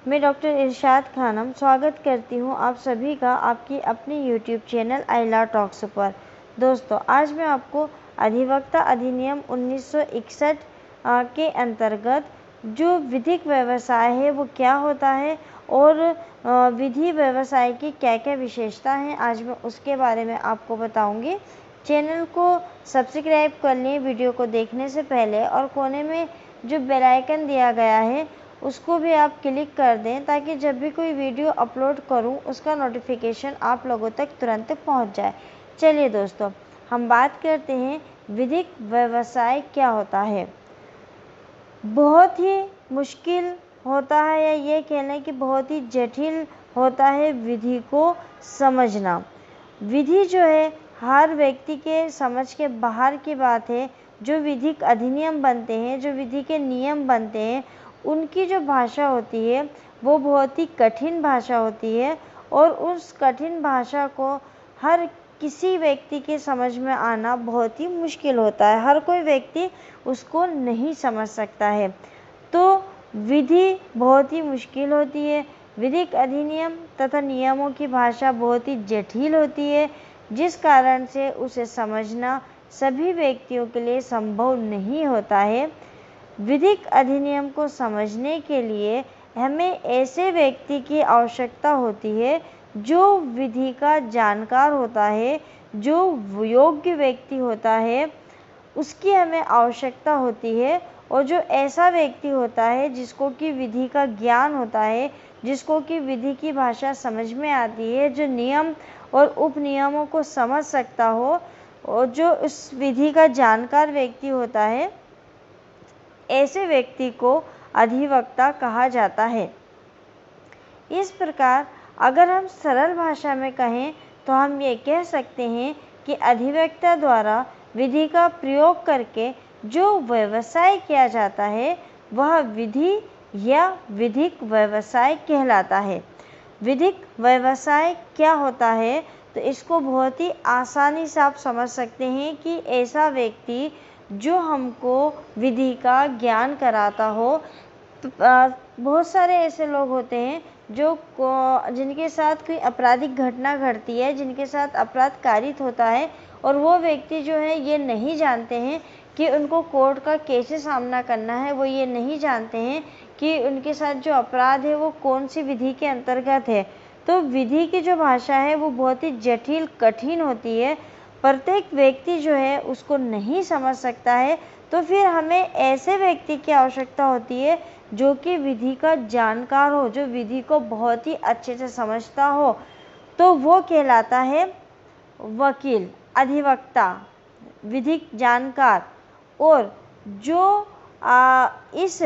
मैं डॉक्टर इरशाद खानम स्वागत करती हूँ आप सभी का आपकी अपनी YouTube channel I love talks पर। दोस्तों, आज मैं आपको अधिवक्ता अधिनियम 1961 के अंतर्गत जो विधिक व्यवसाय है वो क्या होता है और विधि व्यवसाय की क्या क्या विशेषता हैं, आज मैं उसके बारे में आपको बताऊंगी। चैनल को सब्सक्राइब कर लें वीडियो को देखने से पहले, और कोने में जो बेल आइकन दिया गया है उसको भी आप क्लिक कर दें ताकि जब भी कोई वीडियो अपलोड करूं उसका नोटिफिकेशन आप लोगों तक तुरंत पहुंच जाए। चलिए दोस्तों, हम बात करते हैं विधिक व्यवसाय क्या होता है। बहुत ही मुश्किल होता है, या ये कह लें कि बहुत ही जटिल होता है विधि को समझना। विधि जो है हर व्यक्ति के समझ के बाहर की बात है। जो विधिक अधिनियम बनते हैं, जो विधि के नियम बनते हैं, उनकी जो भाषा होती है वो बहुत ही कठिन भाषा होती है, और उस कठिन भाषा को हर किसी व्यक्ति के समझ में आना बहुत ही मुश्किल होता है। हर कोई व्यक्ति उसको नहीं समझ सकता है, तो विधि बहुत ही मुश्किल होती है। विधिक अधिनियम तथा नियमों की भाषा बहुत ही जटिल होती है, जिस कारण से उसे समझना सभी व्यक्तियों के लिए संभव नहीं होता है। विधिक अधिनियम को समझने के लिए हमें ऐसे व्यक्ति की आवश्यकता होती है जो विधि का जानकार होता है, जो योग्य व्यक्ति होता है, उसकी हमें आवश्यकता होती है। और जो ऐसा व्यक्ति होता है जिसको कि विधि का ज्ञान होता है, जिसको कि विधि की भाषा समझ में आती है, जो नियम और उपनियमों को समझ सकता हो, और जो उस विधि का जानकार व्यक्ति होता है, ऐसे व्यक्ति को अधिवक्ता कहा जाता है। इस प्रकार अगर हम सरल भाषा में कहें तो हम ये कह सकते हैं कि अधिवक्ता द्वारा विधि का प्रयोग करके जो व्यवसाय किया जाता है वह विधि या विधिक व्यवसाय कहलाता है। विधिक व्यवसाय क्या होता है, तो इसको बहुत ही आसानी से आप समझ सकते हैं कि ऐसा व्यक्ति जो हमको विधि का ज्ञान कराता हो। बहुत सारे ऐसे लोग होते हैं जिनके साथ कोई आपराधिक घटना घटती है, जिनके साथ अपराध कारित होता है, और वो व्यक्ति जो है ये नहीं जानते हैं कि उनको कोर्ट का कैसे सामना करना है। वो ये नहीं जानते हैं कि उनके साथ जो अपराध है वो कौन सी विधि के अंतर्गत है। तो विधि की जो भाषा है वो बहुत ही जटिल कठिन होती है, प्रत्येक व्यक्ति जो है उसको नहीं समझ सकता है। तो फिर हमें ऐसे व्यक्ति की आवश्यकता होती है जो कि विधि का जानकार हो, जो विधि को बहुत ही अच्छे से समझता हो, तो वो कहलाता है वकील, अधिवक्ता, विधिक जानकार। और जो इस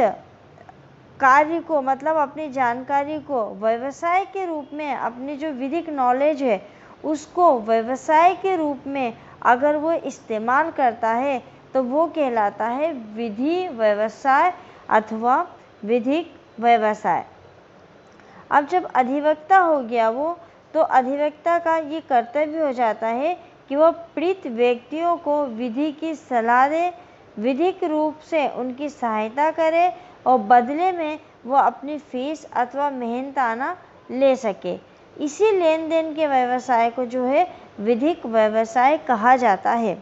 कार्य को, मतलब अपनी जानकारी को व्यवसाय के रूप में, अपनी जो विधिक नॉलेज है उसको व्यवसाय के रूप में अगर वो इस्तेमाल करता है तो वो कहलाता है विधि व्यवसाय अथवा विधिक व्यवसाय। अब जब अधिवक्ता हो गया वो, तो अधिवक्ता का ये कर्तव्य हो जाता है कि वह पीड़ित व्यक्तियों को विधि की सलाह दे, विधिक रूप से उनकी सहायता करे, और बदले में वो अपनी फीस अथवा मेहनताना ले सके। इसी लेन देन के व्यवसाय को जो है विधिक व्यवसाय कहा जाता है।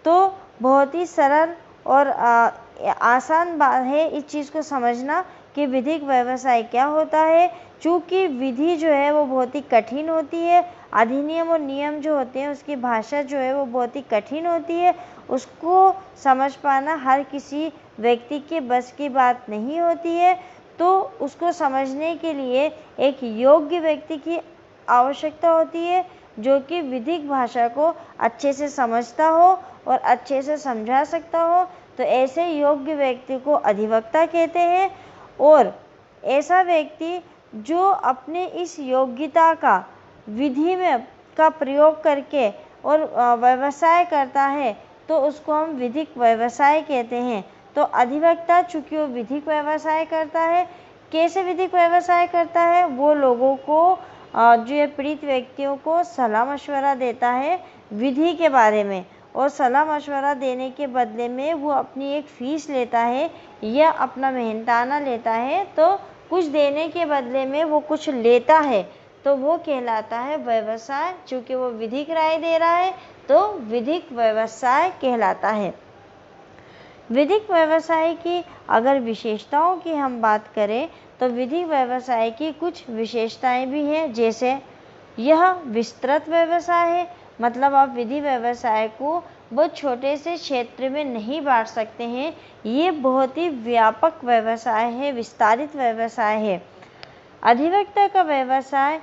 तो बहुत ही सरल और आसान बात है इस चीज़ को समझना कि विधिक व्यवसाय क्या होता है। चूँकि विधि जो है वो बहुत ही कठिन होती है, अधिनियम और नियम जो होते हैं उसकी भाषा जो है वो बहुत ही कठिन होती है, उसको समझ पाना हर किसी व्यक्ति के बस की बात नहीं होती है। तो उसको समझने के लिए एक योग्य व्यक्ति की आवश्यकता होती है जो कि विधिक भाषा को अच्छे से समझता हो और अच्छे से समझा सकता हो। तो ऐसे योग्य व्यक्ति को अधिवक्ता कहते हैं। और ऐसा व्यक्ति जो अपने इस योग्यता का विधि में का प्रयोग करके और व्यवसाय करता है तो उसको हम विधिक व्यवसाय कहते हैं। तो अधिवक्ता चूँकि वो विधिक व्यवसाय करता है, कैसे विधिक व्यवसाय करता है, वो लोगों को जो ये पीड़ित व्यक्तियों को सलाह मशवरा देता है विधि के बारे में, और सलाह मशवरा देने के बदले में वो अपनी एक फ़ीस लेता है या अपना मेहनताना लेता है। तो कुछ देने के बदले में वो कुछ लेता है तो वो कहलाता है व्यवसाय। चूँकि वो विधिक राय दे रहा है तो विधिक व्यवसाय कहलाता है। विधिक व्यवसाय की अगर विशेषताओं की हम बात करें तो विधिक व्यवसाय की कुछ विशेषताएं भी हैं, जैसे यह विस्तृत व्यवसाय है, मतलब आप विधि व्यवसाय को बहुत छोटे से क्षेत्र में नहीं बांट सकते हैं। ये बहुत ही व्यापक व्यवसाय है, विस्तारित व्यवसाय है। अधिवक्ता का व्यवसाय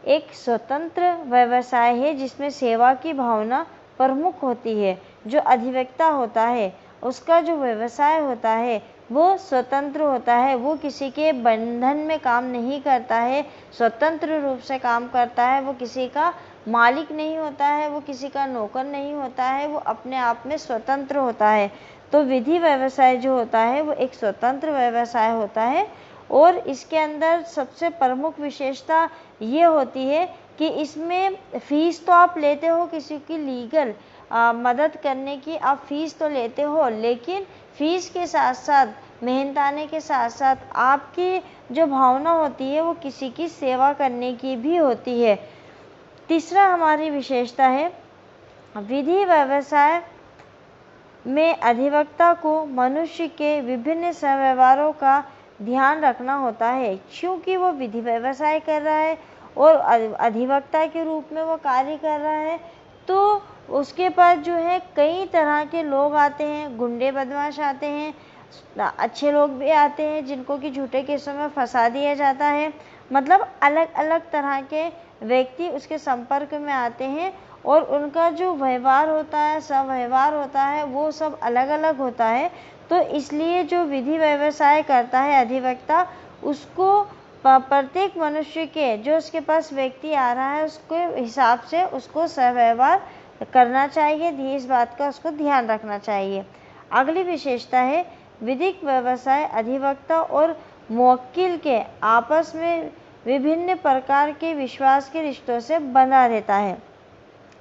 एक स्वतंत्र व्यवसाय है जिसमें सेवा की भावना प्रमुख होती है। जो अधिवक्ता होता है उसका जो व्यवसाय होता है वो स्वतंत्र होता है, वो किसी के बंधन में काम नहीं करता है, स्वतंत्र रूप से काम करता है। वो किसी का मालिक नहीं होता है, वो किसी का नौकर नहीं होता है, वो अपने आप में स्वतंत्र होता है। तो विधि व्यवसाय जो होता है वो एक स्वतंत्र व्यवसाय होता है। और इसके अंदर सबसे प्रमुख विशेषता ये होती है कि इसमें फीस तो आप लेते हो, किसी की लीगल मदद करने की आप फीस तो लेते हो, लेकिन फीस के साथ साथ, मेहनताने के साथ साथ आपकी जो भावना होती है वो किसी की सेवा करने की भी होती है। तीसरा हमारी विशेषता है विधि व्यवसाय में अधिवक्ता को मनुष्य के विभिन्न व्यवहारों का ध्यान रखना होता है। क्योंकि वो विधि व्यवसाय कर रहा है और अधिवक्ता के रूप में वो कार्य कर रहा है, तो उसके पास जो है कई तरह के लोग आते हैं, गुंडे बदमाश आते हैं, अच्छे लोग भी आते हैं जिनको कि झूठे केसों में फंसा दिया जाता है। मतलब अलग अलग तरह के व्यक्ति उसके संपर्क में आते हैं और उनका जो व्यवहार होता है, व्यवहार होता है, वो सब अलग अलग होता है। तो इसलिए जो विधि व्यवसाय करता है अधिवक्ता, उसको प्रत्येक मनुष्य के जो उसके पास व्यक्ति आ रहा है उसके हिसाब से उसको व्यवहार करना चाहिए, इस बात का उसको ध्यान रखना चाहिए। अगली विशेषता है विधिक व्यवसाय अधिवक्ता और मुवक्किल के आपस में विभिन्न प्रकार के विश्वास के रिश्तों से बंधा रहता है।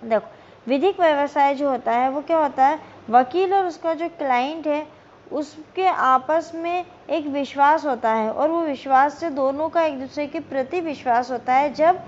देखो, विधिक व्यवसाय जो होता है वो क्या होता है, वकील और उसका जो क्लाइंट है उसके आपस में एक विश्वास होता है और वो विश्वास से दोनों का एक दूसरे के प्रति विश्वास होता है। जब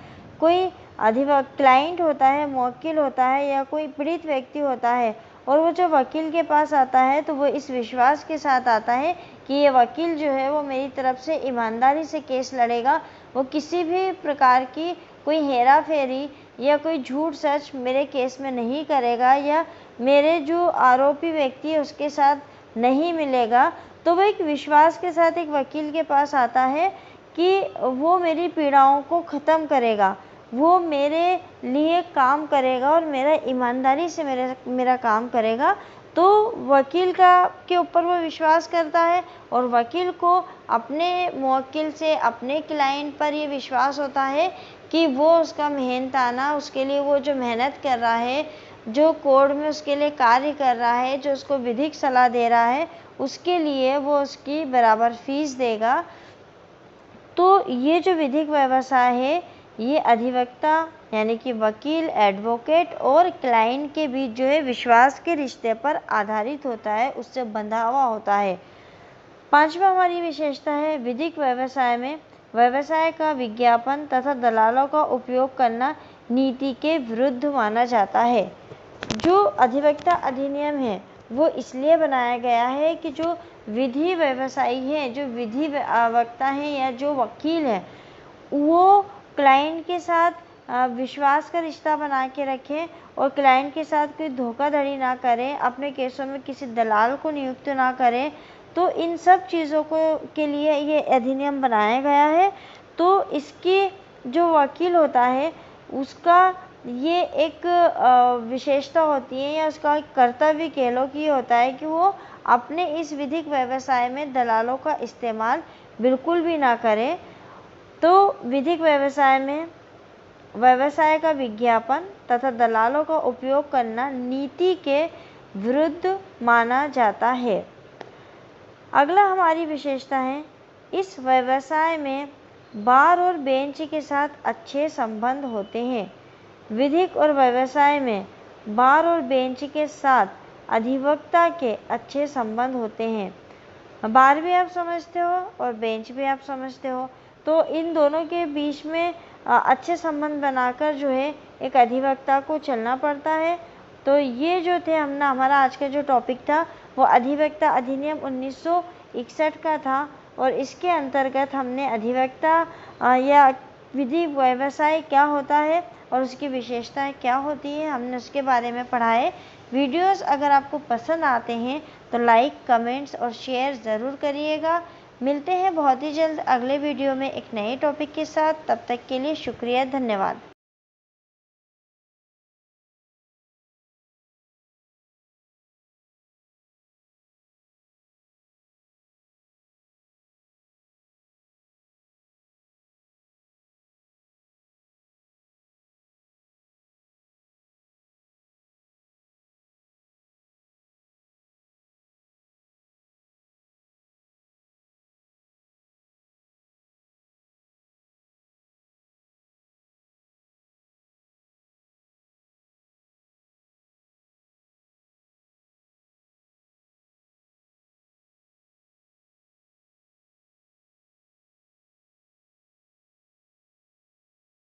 कोई क्लाइंट होता है, मुवक्किल होता है या कोई पीड़ित व्यक्ति होता है और वो जो वकील के पास आता है तो वो इस विश्वास के साथ आता है कि ये वकील जो है वो मेरी तरफ से ईमानदारी से केस लड़ेगा, वो किसी भी प्रकार की कोई हेरा फेरी या कोई झूठ सच मेरे केस में नहीं करेगा या मेरे जो आरोपी व्यक्ति है उसके साथ नहीं मिलेगा। तो वो एक विश्वास के साथ एक वकील के पास आता है कि वो मेरी पीड़ाओं को ख़त्म करेगा, वो मेरे लिए काम करेगा और मेरा ईमानदारी से मेरा काम करेगा। तो वकील के ऊपर वो विश्वास करता है और वकील को अपने मुवक्किल से, अपने क्लाइंट पर ये विश्वास होता है कि वो उसका मेहनताना, उसके लिए वो जो मेहनत कर रहा है, जो कोर्ट में उसके लिए कार्य कर रहा है, जो उसको विधिक सलाह दे रहा है, उसके लिए वो उसकी बराबर फीस देगा। तो ये जो विधिक व्यवसाय है ये अधिवक्ता यानी कि वकील, एडवोकेट और क्लाइंट के बीच जो है विश्वास के रिश्ते पर आधारित होता है, उससे बंधा हुआ होता है। पांचवा हमारी विशेषता है विधिक व्यवसाय में व्यवसाय का विज्ञापन तथा दलालों का उपयोग करना नीति के विरुद्ध माना जाता है। जो अधिवक्ता अधिनियम है वो इसलिए बनाया गया है कि जो विधि व्यवसायी हैं, जो विधि वक्ता हैं या जो वकील हैं, वो क्लाइंट के साथ विश्वास का रिश्ता बना के रखें और क्लाइंट के साथ कोई धोखाधड़ी ना करें, अपने केसों में किसी दलाल को नियुक्त ना करें। तो इन सब चीज़ों के लिए ये अधिनियम बनाया गया है। तो इसकी जो वकील होता है उसका ये एक विशेषता होती है या उसका एक कर्तव्य कह लो कि ये होता है कि वो अपने इस विधिक व्यवसाय में दलालों का इस्तेमाल बिल्कुल भी ना करे। तो विधिक व्यवसाय में व्यवसाय का विज्ञापन तथा दलालों का उपयोग करना नीति के विरुद्ध माना जाता है। अगला हमारी विशेषता है इस व्यवसाय में बार और बेंच के साथ अच्छे संबंध होते हैं। विधिक और व्यवसाय में बार और बेंच के साथ अधिवक्ता के अच्छे संबंध होते हैं। बार भी आप समझते हो और बेंच भी आप समझते हो। तो इन दोनों के बीच में अच्छे संबंध बनाकर जो है एक अधिवक्ता को चलना पड़ता है। तो ये जो थे हमारा आज का जो टॉपिक था वो अधिवक्ता अधिनियम 1961 का था, और इसके अंतर्गत हमने अधिवक्ता या विधि व्यवसाय क्या होता है और उसकी विशेषताएं क्या होती हैं, हमने उसके बारे में पढ़ा है। वीडियोस अगर आपको पसंद आते हैं तो लाइक, कमेंट्स और शेयर ज़रूर करिएगा। मिलते हैं बहुत ही जल्द अगले वीडियो में एक नए टॉपिक के साथ। तब तक के लिए शुक्रिया, धन्यवाद।